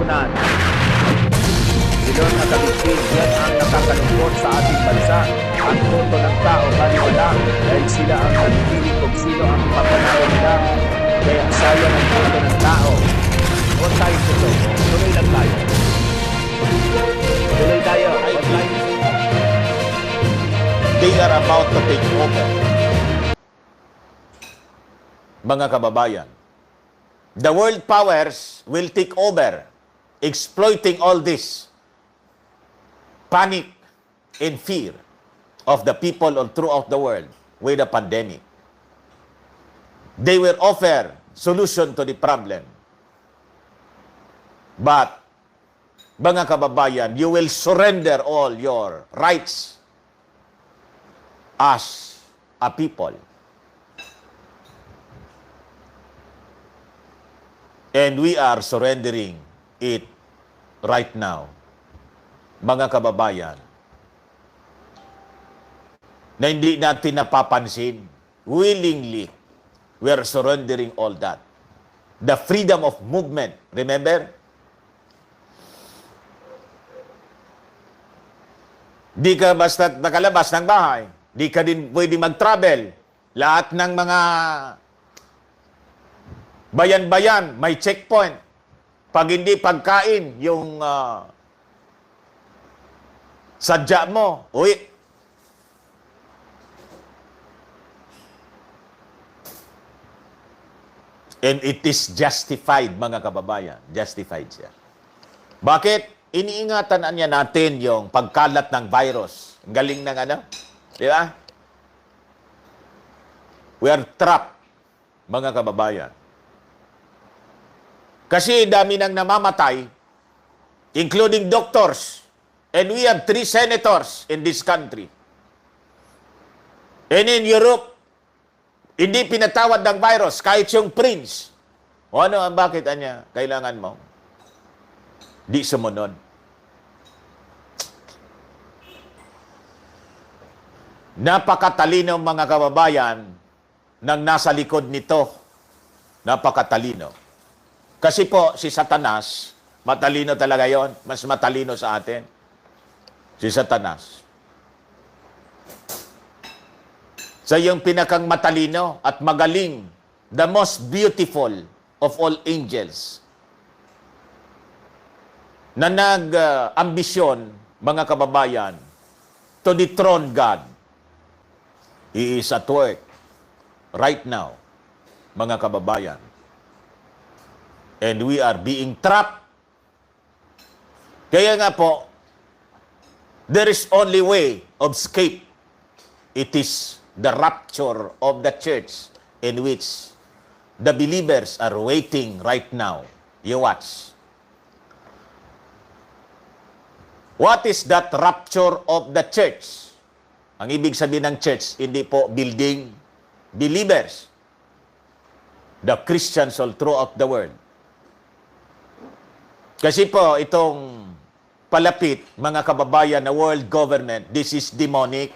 kapanahunan. Silon na kabigpig, yan ang nakakalungkot sa ating bansa. Ang boto ng tao, baliwala, dahil sila ang nagpili kung sino ang papanalo nila. Kaya sayang ang boto ng tao. Huwag tayong tuloy. Tuloy lang tayo. Tuloy tayo. Huwag tayo. They are about to take over. Mga kababayan, the world powers will take over, exploiting all this panic and fear of the people all throughout the world with the pandemic. They will offer solution to the problem. But, mga kababayan, you will surrender all your rights as a people. And we are surrendering it right now. Mga kababayan, na hindi natin napapansin, willingly, we are surrendering all that. The freedom of movement, remember? Di ka basta nakalabas ng bahay. Di ka din pwede mag-travel. Lahat ng mga bayan-bayan, may checkpoint. Pag hindi pagkain, yung sadya mo, uwi. And it is justified, mga kababayan. Justified siya. Bakit? Iniingatan niya natin yung pagkalat ng virus. Ang galing ng ano? Di ba? We are trapped, mga kababayan. Kasi dami nang namamatay, including doctors. And we have 3 senators in this country. And in Europe, hindi pinatawad ng virus, kahit yung prince. O ano ang bakit anya kailangan mo? Di sumunod. Napakatalino, mga kababayan, ng nasa likod nito. Napakatalino. Kasi po, si Satanas, matalino talaga yon, mas matalino sa atin. Si Satanas. Sa yung pinakang matalino at magaling, the most beautiful of all angels, na nag-ambisyon, mga kababayan, to dethrone God. He is at work right now, mga kababayan. And we are being trapped. Kaya nga po, there is only way of escape. It is the rapture of the church in which the believers are waiting right now. You watch. What is that rapture of the church? Ang ibig sabihin ng church, hindi po building, believers. The Christians all throughout the world. Kasi po, itong palapit, mga kababayan, na world government, this is demonic.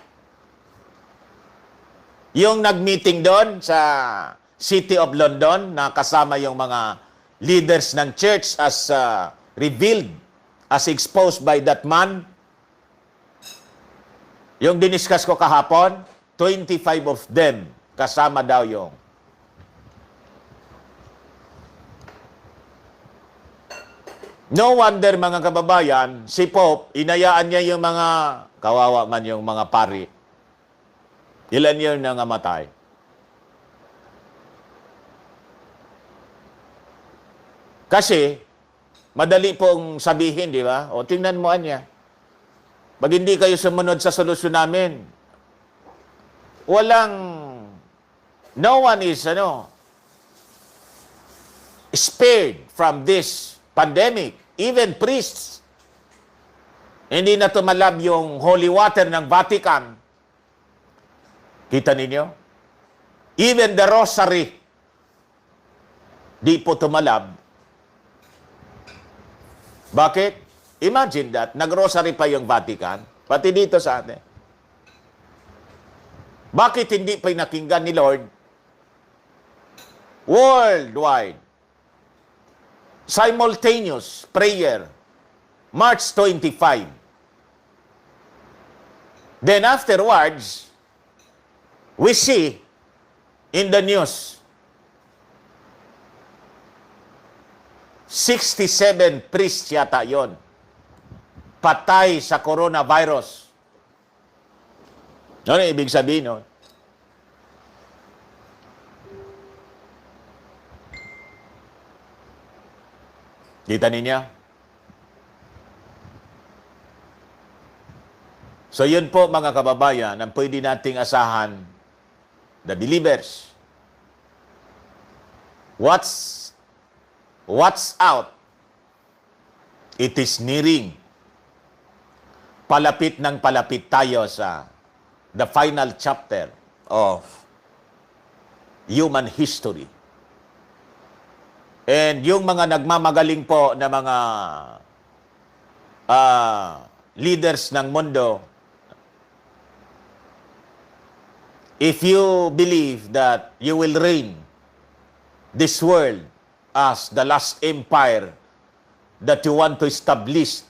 Yung nag-meeting doon sa City of London, na kasama yung mga leaders ng church as revealed, as exposed by that man, yung diniscuss ko kahapon, 25 of them, kasama daw yung no wonder, mga kababayan, si Pope, inayaan niya yung mga, kawawa man yung mga pari. Ilan yun na namatay? Kasi, madali pong sabihin, di ba? O, tingnan mo anya. Pag hindi kayo sumunod sa solusyon namin, no one is, spared from this pandemic. Even priests. Hindi na tumalab yung holy water ng Vatican. Kita ninyo? Even the rosary, di po tumalab. Bakit? Imagine that, nag-rosary pa yung Vatican, pati dito sa atin. Bakit hindi pa nakinggan ni Lord? Worldwide. simultaneous prayer, March 25. Then afterwards, we see in the news, 67 priests yata yon patay sa coronavirus. Ano ibig sabihin nun? Kita ninyo? So yun po mga kababayan, ang pwede nating asahan, the believers. What's out? It is nearing. Palapit ng palapit tayo sa the final chapter of human history. And yung mga nagmamagaling po na mga leaders ng mundo, if you believe that you will reign this world as the last empire that you want to establish,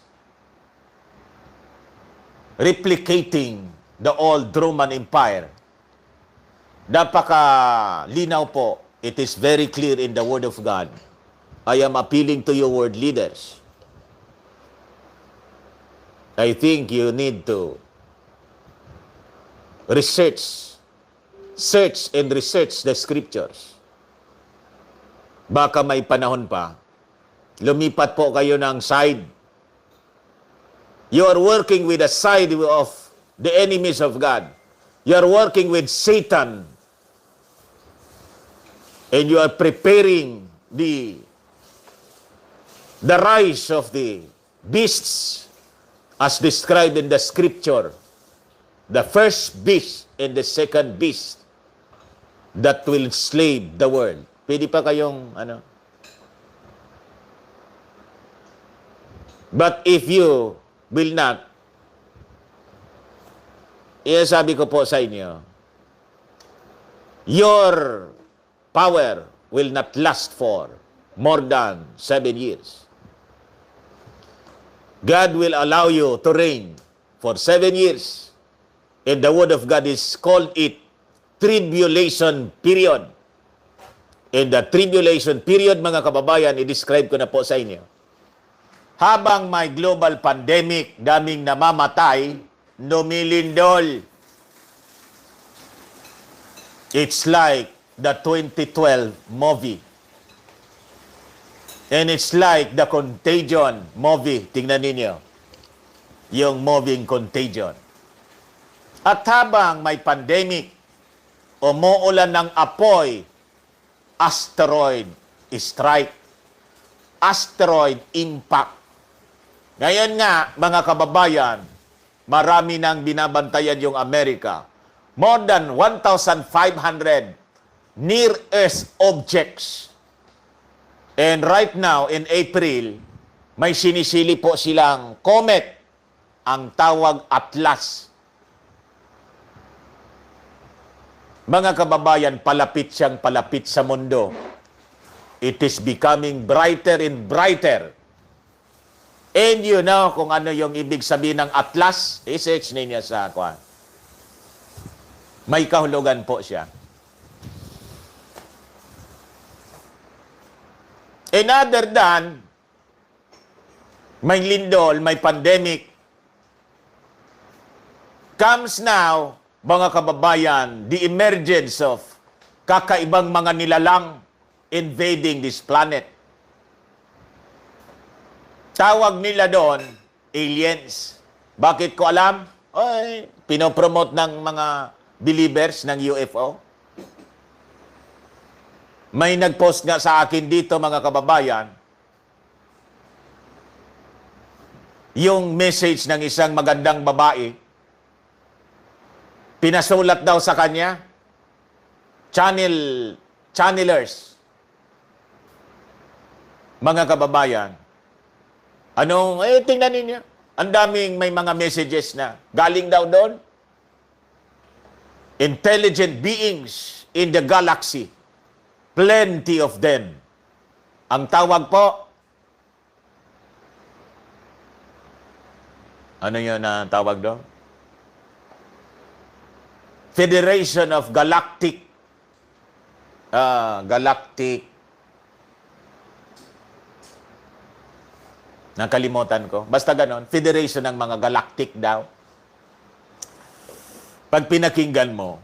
replicating the old Roman Empire, napaka-linaw po. It is very clear in the Word of God. I am appealing to you, world leaders. I think you need to search and research the scriptures. Baka may panahon pa, lumipat po kayo ng side. You are working with the side of the enemies of God. You are working with Satan. And you are preparing the rise of the beasts as described in the scripture. The first beast and the second beast that will enslave the world. Pwede pa kayong But if you will not, sabi ko po sa inyo, your power will not last for more than 7 years. God will allow you to reign for 7 years. And the Word of God is called it tribulation period. In the tribulation period, mga kababayan, i-describe ko na po sa inyo. Habang may global pandemic, daming namamatay, lumilindol. It's like the 2012 movie. And it's like the Contagion movie. Tingnan ninyo. Yung moving Contagion. At habang may pandemic, umuulan ng apoy, asteroid strike, asteroid impact. Ngayon nga, mga kababayan, marami nang binabantayan yung Amerika. More than 1,500 near-Earth objects. And right now, in April, may sinisili po silang comet, ang tawag Atlas. Mga kababayan, palapit siyang palapit sa mundo. It is becoming brighter and brighter. And you know kung ano yung ibig sabihin ng Atlas? I-search ninyo sa kwan. May kahulugan po siya. And other than, may lindol, may pandemic, comes now, mga kababayan, the emergence of kakaibang mga nilalang invading this planet. Tawag nila doon, aliens. Bakit ko alam? Ay, pinopromote ng mga believers ng UFO. May nag-post nga sa akin dito, mga kababayan, yung message ng isang magandang babae, pinasulat daw sa kanya, channelers. Mga kababayan, tingnan ninyo, ang daming may mga messages na galing daw doon. Intelligent beings in the galaxy. Plenty of them. Ang tawag po, Ano yun na tawag doon? Federation of Galactic nakalimutan ko. Basta ganon. Federation ng mga galactic daw. Pag pinakinggan mo,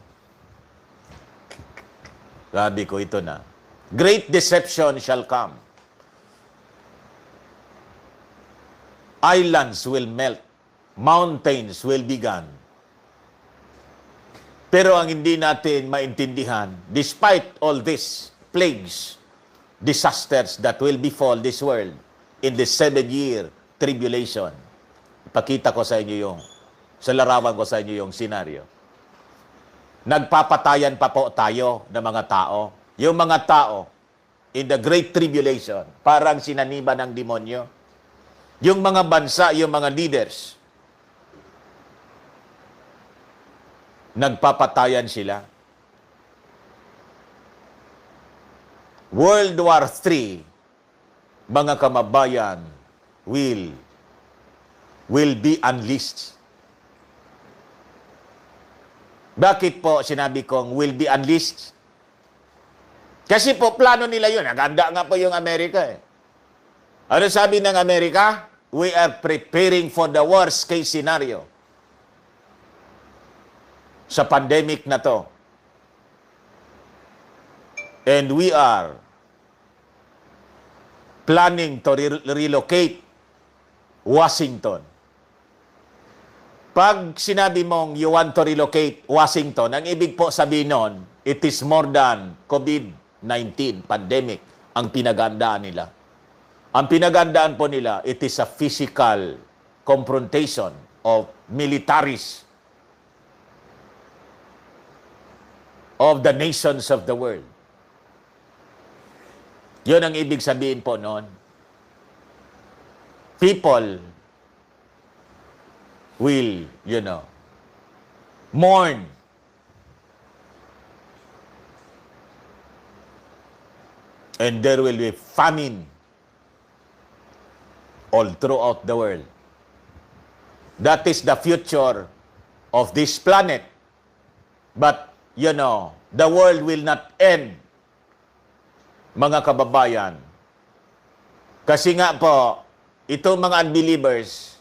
sabi ko ito na, great deception shall come. Islands will melt. Mountains will be gone. Pero ang hindi natin maintindihan, despite all these plagues, disasters that will befall this world in the 7-year tribulation, ipakita ko sa inyo yung, sa larawan ko sa inyo yung senaryo. Nagpapatayan pa po tayo ng mga tao. Yung mga tao in the Great Tribulation, parang sinaniba ng demonyo. Yung mga bansa, yung mga leaders, nagpapatayan sila. World War III, mga kamabayan, will be unleashed. Bakit po sinabi kong will be unleashed? Kasi po plano nila yun. Naganda nga po yung Amerika eh. Ano sabi ng Amerika? We are preparing for the worst case scenario sa pandemic na to. And we are planning to relocate Washington. Pag sinabi mong you want to relocate Washington, ang ibig po sabihin nun, it is more than COVID-19 pandemic ang pinagandaan nila. Ang pinagandaan po nila, it is a physical confrontation of militaries of the nations of the world. Yun ang ibig sabihin po noon. People will, mourn. And there will be famine all throughout the world. That is the future of this planet. But, the world will not end, mga kababayan. Kasi nga po, itong mga unbelievers,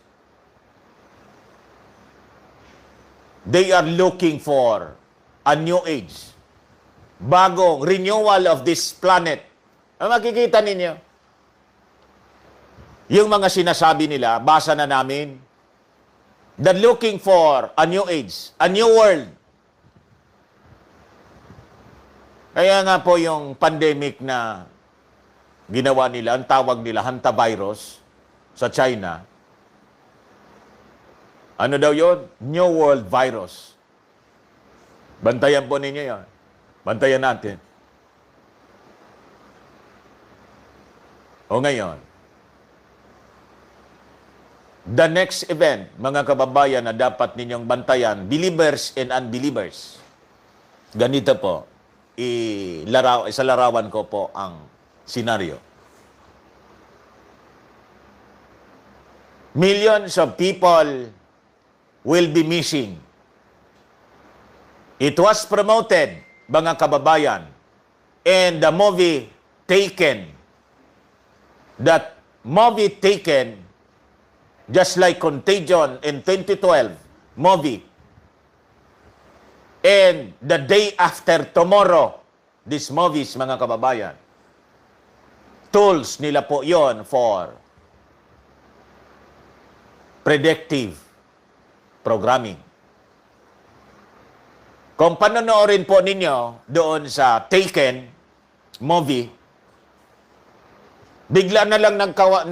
they are looking for a new age. Bagong renewal of this planet. Ang makikita ninyo, yung mga sinasabi nila, basa na namin, that looking for a new age, a new world. Kaya nga po yung pandemic na ginawa nila, ang tawag nila hantavirus sa China. Ano daw yun? New World Virus. Bantayan po ninyo yun. Bantayan natin. O ngayon, the next event, mga kababayan na dapat ninyong bantayan, believers and unbelievers. Ganito po. Sa larawan ko po ang senaryo. Millions of people will be missing. It was promoted, mga kababayan, and the movie Taken, just like Contagion in 2012 movie, and the day after tomorrow, these movies, mga kababayan, tools nila po yon for predictive programming. Kung panonoorin po ninyo doon sa Taken movie, bigla na lang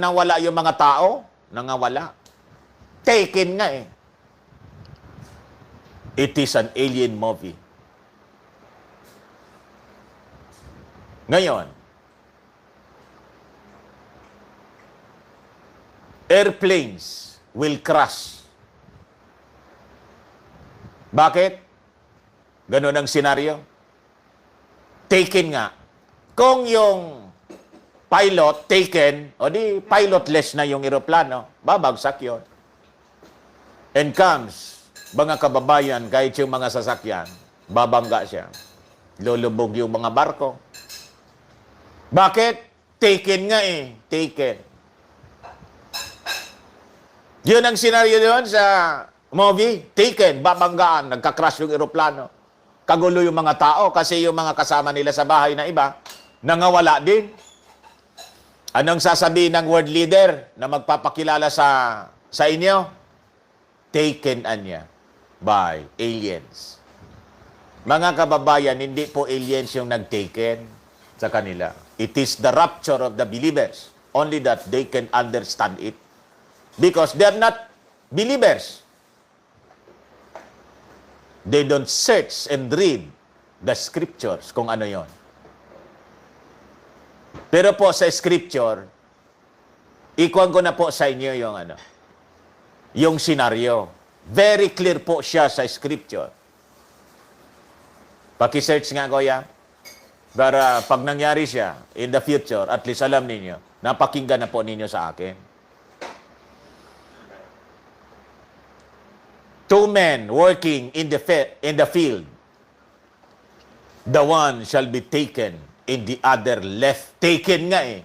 nawala yung mga tao, nangawala. Taken nga eh. It is an alien movie. Ngayon, airplanes will crash. Bakit? Ganun ang senaryo. Taken nga. Kung yung pilot taken, o di pilotless na yung eroplano, babagsak yon. and comes, mga kababayan, kahit yung mga sasakyan, babangga siya. Lulubog yung mga barko. Bakit? Taken nga eh. Taken. Yun ang senaryo doon sa movie. Taken, babanggaan, nagka-crash yung eroplano. Kagulo yung mga tao kasi yung mga kasama nila sa bahay na iba, nangawala din. Anong sasabihin ng world leader na magpapakilala sa inyo? Taken anya by aliens. Mga kababayan, hindi po aliens yung nag-taken sa kanila. It is the rapture of the believers. Only that they can understand it. Because they are not believers. They don't search and read the scriptures kung ano yon. Pero po sa scripture, ikuwan ko na po sa inyo yung senaryo. Very clear po siya sa scripture. Paki-search nga, Kuya. Para pag nangyari siya in the future, at least alam ninyo, napakinggan na po ninyo sa akin. 2 men working in the field. The one shall be taken, in the other left. Taken nga eh.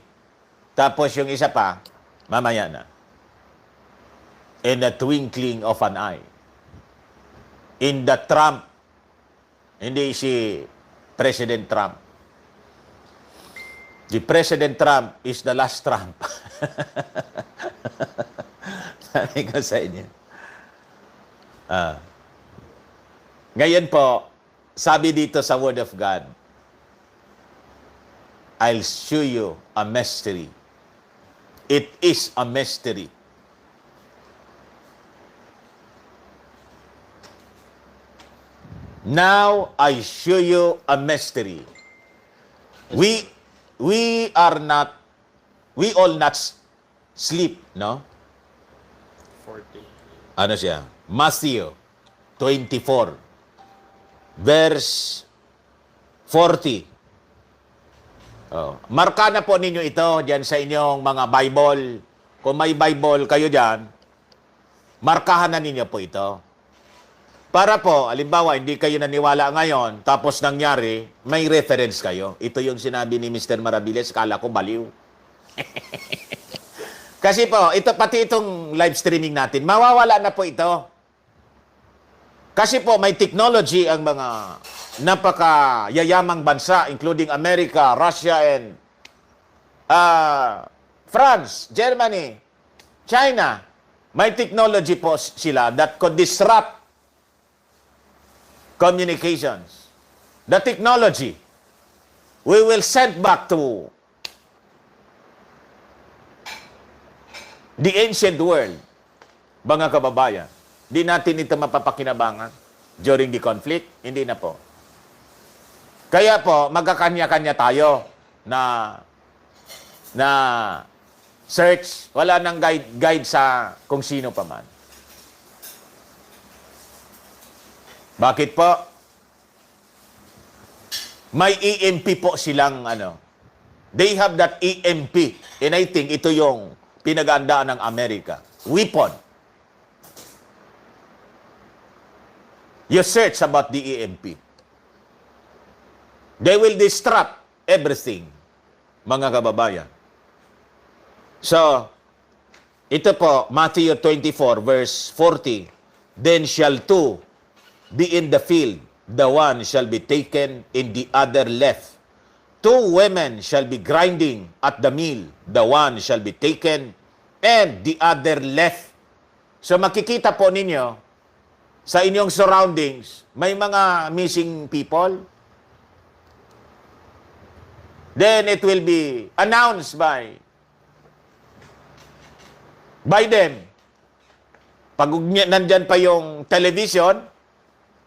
Tapos yung isa pa, mamaya na. In the twinkling of an eye. In the Trump. Hindi si President Trump. The President Trump is the last Trump. Sabi ko sa inyo. Ngayon po, sabi dito sa Word of God, I'll show you a mystery. It is a mystery. Now, I show you a mystery. We all not sleep, no? 40. Ano siya? Matthew 24, verse 40. Oh. Marka na po ninyo ito diyan sa inyong mga Bible. Kung may Bible kayo diyan, markahan na ninyo po ito. Para po, alimbawa, hindi kayo naniwala ngayon, tapos nangyari, may reference kayo. Ito yung sinabi ni Mr. Marabiles, kala ko baliw. Kasi po, pati itong live streaming natin, mawawala na po ito. Kasi po, may technology ang mga napakayayamang bansa, including America, Russia, and France, Germany, China. May technology po sila that could disrupt communications. The technology, we will send back to the ancient world, mga kababayan. Di natin ito mapapakinabangan during the conflict. Hindi na po. Kaya po, magkakanya-kanya tayo na search. Wala nang guide sa kung sino pa man. Bakit po? May EMP po silang They have that EMP. And I think ito yung pinagandaan ng Amerika. Weapon. You search about the EMP. They will disrupt everything, mga kababayan. So, ito po, Matthew 24, verse 40. Then shall two be in the field, the one shall be taken in the other left. 2 women shall be grinding at the mill, the one shall be taken and the other left. So makikita po ninyo sa inyong surroundings, may mga missing people. Then it will be announced by them. Pag nandyan pa yung television,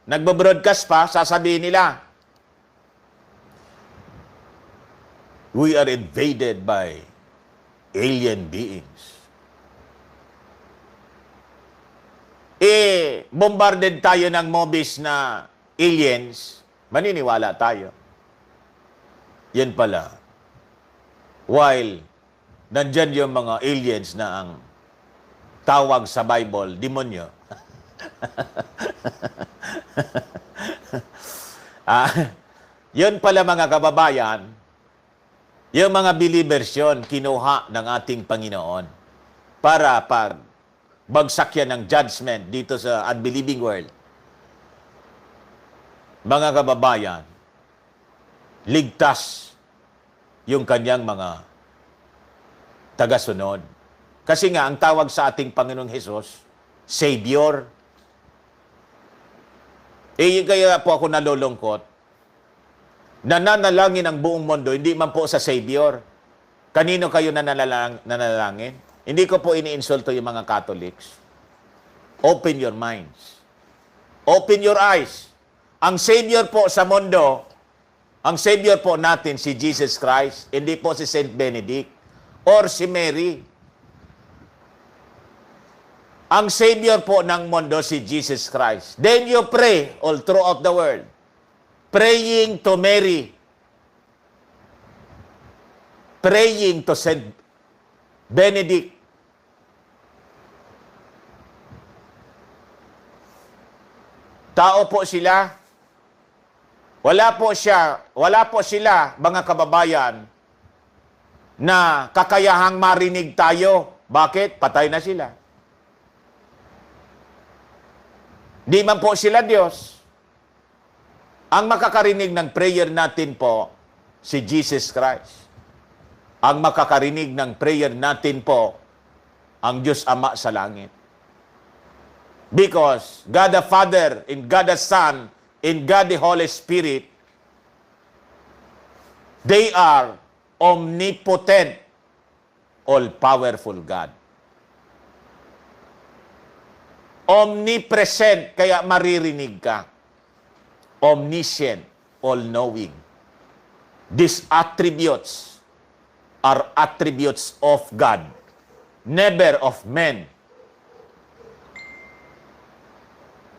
nagbo-broadcast pa, sasabihin nila, we are invaded by alien beings. Bombarded tayo ng movies na aliens, maniniwala tayo. Yan pala. While nandyan yung mga aliens na ang tawag sa Bible, demonyo. Yun pala mga kababayan, yung mga believers yun, kinuha ng ating Panginoon para pag bagsak yan ng judgment dito sa unbelieving world. Mga kababayan, ligtas yung kanyang mga tagasunod. Kasi nga, ang tawag sa ating Panginoong Hesus, Savior. Kaya po ako nalulungkot, nananalangin ang buong mundo, hindi man po sa Savior. Kanino kayo nanalangin? Hindi ko po iniinsulto yung mga Catholics. Open your minds. Open your eyes. Ang Savior po sa mundo, ang Savior po natin si Jesus Christ, hindi po si Saint Benedict or si Mary. Ang Savior po ng mundo si Jesus Christ. Then you pray all throughout the world. Praying to Mary. Praying to Saint Benedict. Tao po sila. Wala po sila, mga kababayan, na kakayahang marinig tayo. Bakit? Patay na sila. Di man po sila Diyos. Ang makakarinig ng prayer natin po, si Jesus Christ. Ang makakarinig ng prayer natin po, ang Diyos Ama sa langit. Because God the Father and God the Son and God the Holy Spirit, they are omnipotent, all-powerful God. Omnipresent, kaya maririnig ka. Omniscient, all-knowing. These attributes are attributes of God, never of men.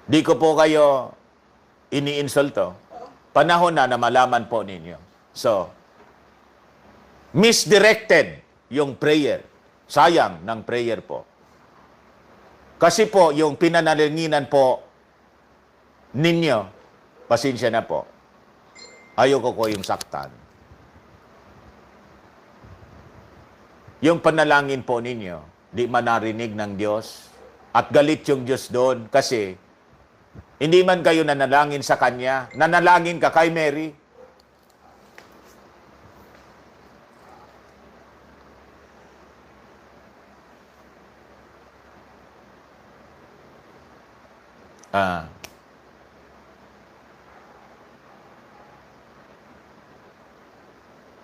Di ko po kayo iniinsulto. Panahon na malaman po ninyo. So, misdirected yung prayer. Sayang ng prayer po. Kasi po, yung pinanalinginan po ninyo, pasensya na po. Ayoko ko yung saktan. Yung panalangin po ninyo, di manarinig ng Diyos. At galit yung Diyos doon kasi hindi man kayo nanalangin sa Kanya, nanalangin ka kay Mary.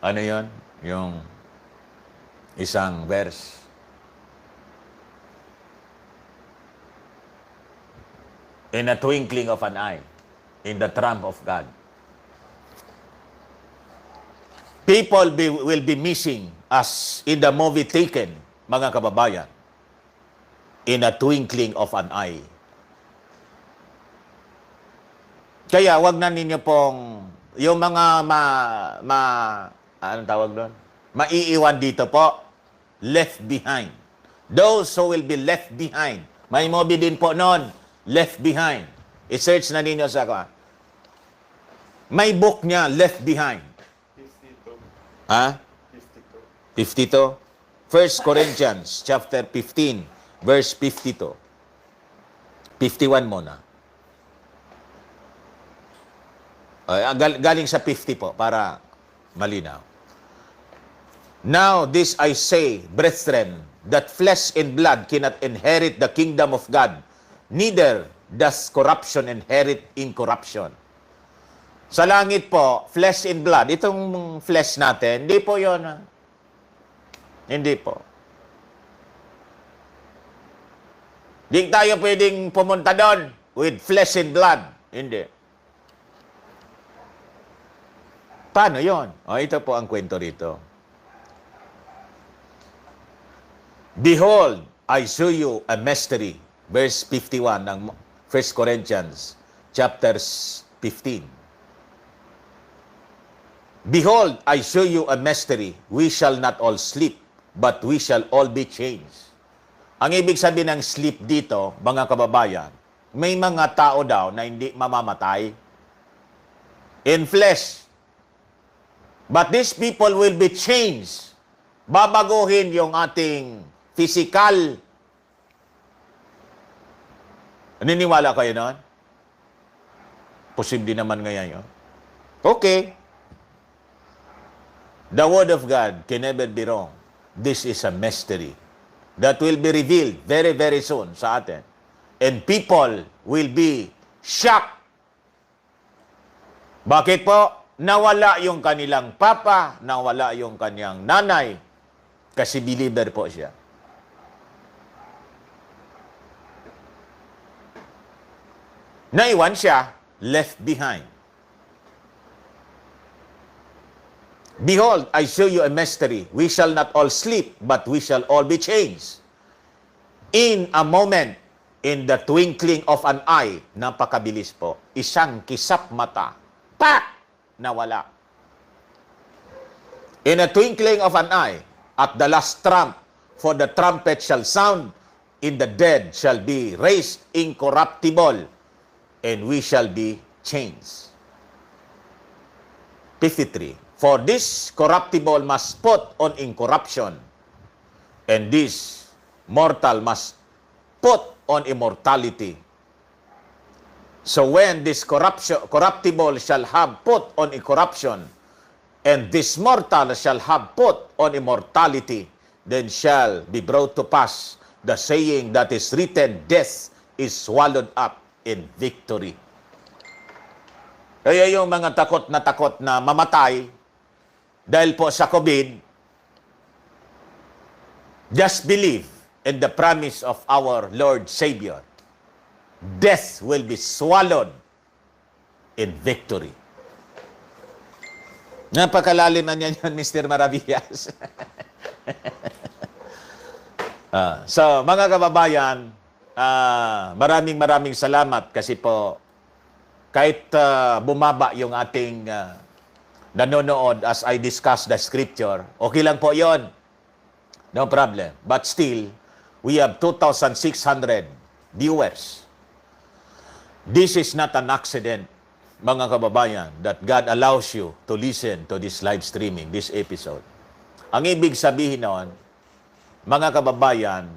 Ano yon? Yung isang verse. In a twinkling of an eye, in the trump of God. People will be missing as in the movie Taken, mga kababayan. In a twinkling of an eye. Kaya wag na ninyo pong yung mga anong tawag doon? Maiiwan dito po, left behind. Those who will be left behind. May movie din po noon, Left Behind. I-search na ninyo sa may book niya, Left Behind. 52. Ha? 52. 52? 1 Corinthians chapter 15, verse 52. 51 muna. Galing sa 50 po, para malinaw. Now this I say, brethren, that flesh and blood cannot inherit the kingdom of God, neither does corruption inherit incorruption. Sa langit po, flesh and blood, itong flesh natin, hindi po yun. Hindi po. Di tayo pwedeng pumunta doon with flesh and blood. Hindi. Paano yon? Ito po ang kwento rito. Behold, I show you a mystery. Verse 51 ng 1 Corinthians chapter 15. Behold, I show you a mystery. We shall not all sleep, but we shall all be changed. Ang ibig sabihin ng sleep dito, mga kababayan, may mga tao daw na hindi mamamatay in flesh. But these people will be changed. Babaguhin yung ating physical. Naniniwala kayo nun? Posible naman ngayon yun. Okay. The Word of God can never be wrong. This is a mystery that will be revealed very, very soon sa atin. And people will be shocked. Bakit po? Nawala yung kanilang papa, nawala yung kanyang nanay, kasi believer po siya. Naiwan siya, left behind. Behold, I show you a mystery. We shall not all sleep, but we shall all be changed. In a moment, in the twinkling of an eye, napakabilis po, isang kisap mata, pak! Nawala. In a twinkling of an eye, at the last trump, for the trumpet shall sound, in the dead shall be raised incorruptible, and we shall be changed. 53. For this corruptible must put on incorruption, and this mortal must put on immortality. So when this corruptible shall have put on incorruption, and this mortal shall have put on immortality, then shall be brought to pass the saying that is written, death is swallowed up in victory. Kaya yung mga takot na mamatay dahil po sa COVID, just believe in the promise of our Lord Savior. Death will be swallowed in victory. Napakalalim na niyan yun, Mr. Maravillas. So, mga kababayan, maraming salamat kasi po kahit bumaba yung ating nanonood as I discuss the scripture, okay lang po yon. No problem. But still, we have 2,600 viewers. This is not an accident, mga kababayan, that God allows you to listen to this live streaming, this episode. Ang ibig sabihin noon, mga kababayan,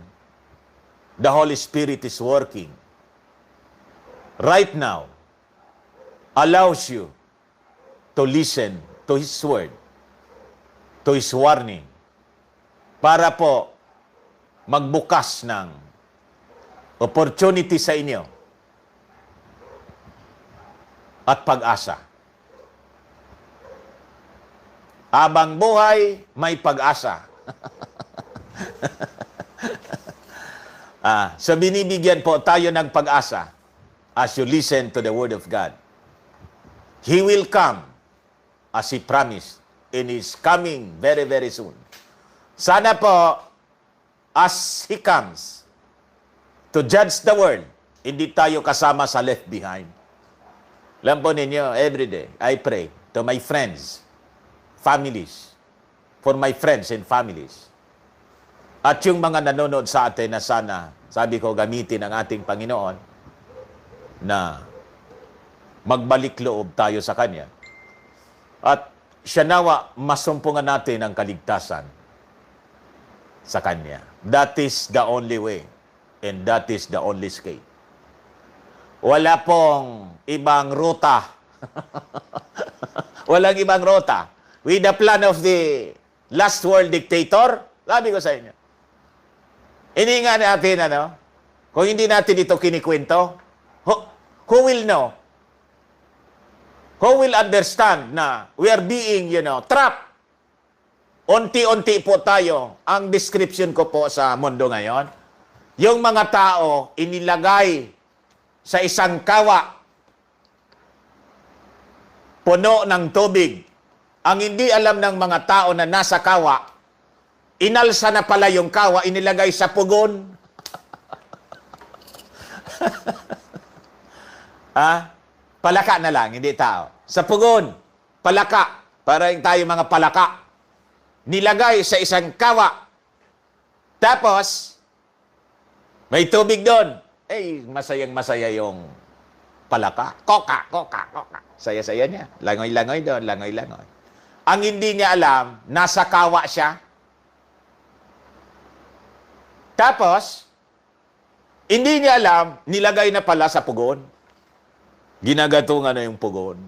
the Holy Spirit is working right now, allows you to listen to His Word, to His warning, para po magbukas ng opportunity sa inyo at pag-asa. Habang buhay, may pag-asa. So binibigyan po tayo ng pag-asa as you listen to the Word of God. He will come as He promised and is coming very, very soon. Sana po, as He comes to judge the world, hindi tayo kasama sa left behind. Alam po ninyo, every day, I pray to my friends, families, for my friends and families. At yung mga nanonood sa atin na sana, sabi ko, gamitin ang ating Panginoon na magbalik loob tayo sa Kanya. At siya nawa, masumpungan natin ang kaligtasan sa Kanya. That is the only way. And that is the only escape. Wala pong ibang ruta. Walang ibang ruta. With the plan of the last world dictator, sabi ko sa inyo, hindi nga natin, kung hindi natin ito kinikwento, who will know? Who will understand na we are being, trapped? Unti-unti po tayo. Ang description ko po sa mundo ngayon, yung mga tao inilagay sa isang kawa, puno ng tubig. Ang hindi alam ng mga tao na nasa kawa, inalsa na pala yung kawa, inilagay sa pugon. Palaka na lang, hindi tao. Sa pugon, palaka. Parang tayo mga palaka. Nilagay sa isang kawa. Tapos, may tubig doon. masayang masaya yung palaka. Koka, koka, koka. Saya-saya niya. Langoy-langoy doon, langoy-langoy. Ang hindi niya alam, nasa kawa siya. Tapos, hindi niya alam, nilagay na pala sa pugon. Ginagatungan na yung pugon.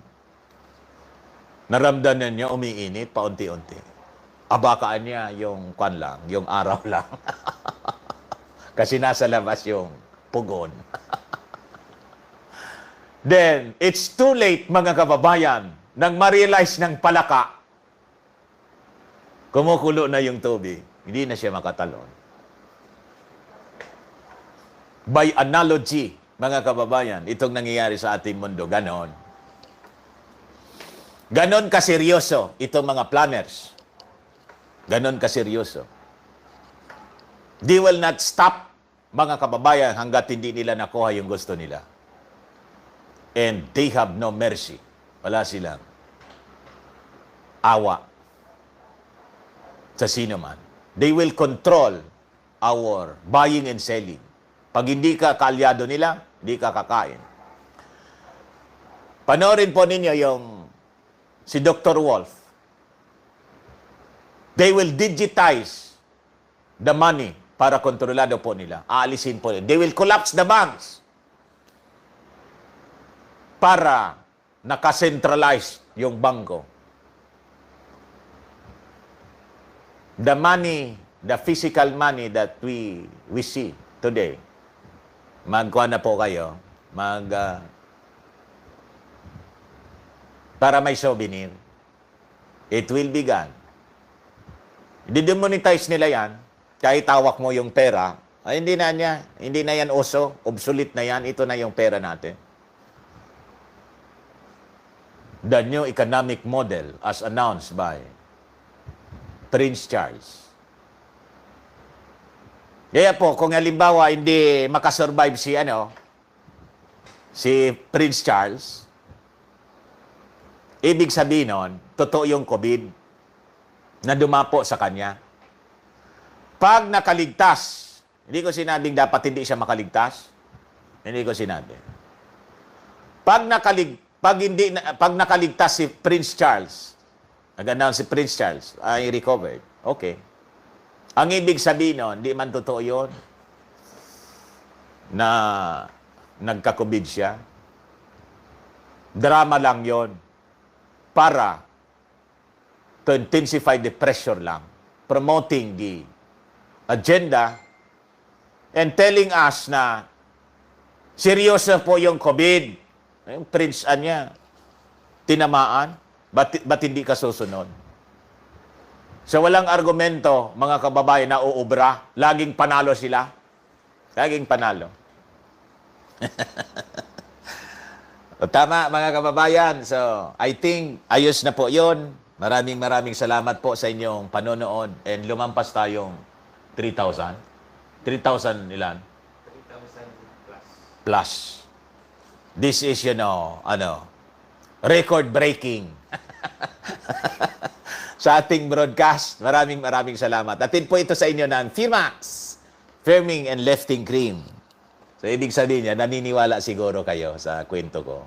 Naramdaman niya, umiinit, paunti-unti. Abakaan niya yung kwan lang, yung araw lang. Kasi nasa labas yung pugon. Then, it's too late, mga kababayan, nang ma-realize ng palaka, kumukulo na yung tubig. Hindi na siya makatalon. By analogy, mga kababayan, itong nangyayari sa ating mundo, ganon. Ganon kaseryoso itong mga planners. Ganon kaseryoso. They will not stop, mga kababayan, hanggat hindi nila nakuha yung gusto nila. And they have no mercy. Wala silang awa sa sino man. They will control our buying and selling. Pag hindi ka kaalyado nila, hindi ka kakain. Panoorin po ninyo yung si Dr. Wolf. They will digitize the money para kontrolado po nila. Aalisin po nila. They will collapse the banks para nakacentralize yung bangko. The money, the physical money that we see today, magkuha na po kayo, para may souvenir. It will be gone. Didemonetize nila yan, kahit tawak mo yung pera, ay hindi na yan uso, obsolete na yan, ito na yung pera natin. The new economic model as announced by Prince Charles. Kaya po, kung halimbawa hindi makasurvive si Prince Charles, ibig sabihin nun, totoo yung COVID na dumapo sa kanya. Pag nakaligtas, hindi ko sinabing dapat hindi siya makaligtas. Hindi ko sinabi. Pag nakaligtas si Prince Charles, nag-announce si Prince Charles, ay recovered. Okay. Ang ibig sabihin nun, hindi man totoo yun na nagka-COVID siya. Drama lang yon para to intensify the pressure lang, promoting the agenda and telling us na seryoso po yung COVID. Yung Prince niya, tinamaan, ba't hindi ka susunod? So walang argumento, mga kababayan, na uubra. Laging panalo sila. Laging panalo. Tama, mga kababayan. So, I think, ayos na po yun. Maraming salamat po sa inyong panonood. And lumampas tayong 3,000. 3,000 ilan? 3,000 plus. Plus. This is, record-breaking. Sa ating broadcast. Maraming salamat. Atin po ito sa inyo ng Firmax Firming and Lifting Cream. So, ibig sabihin niya, naniniwala siguro kayo sa kwento ko.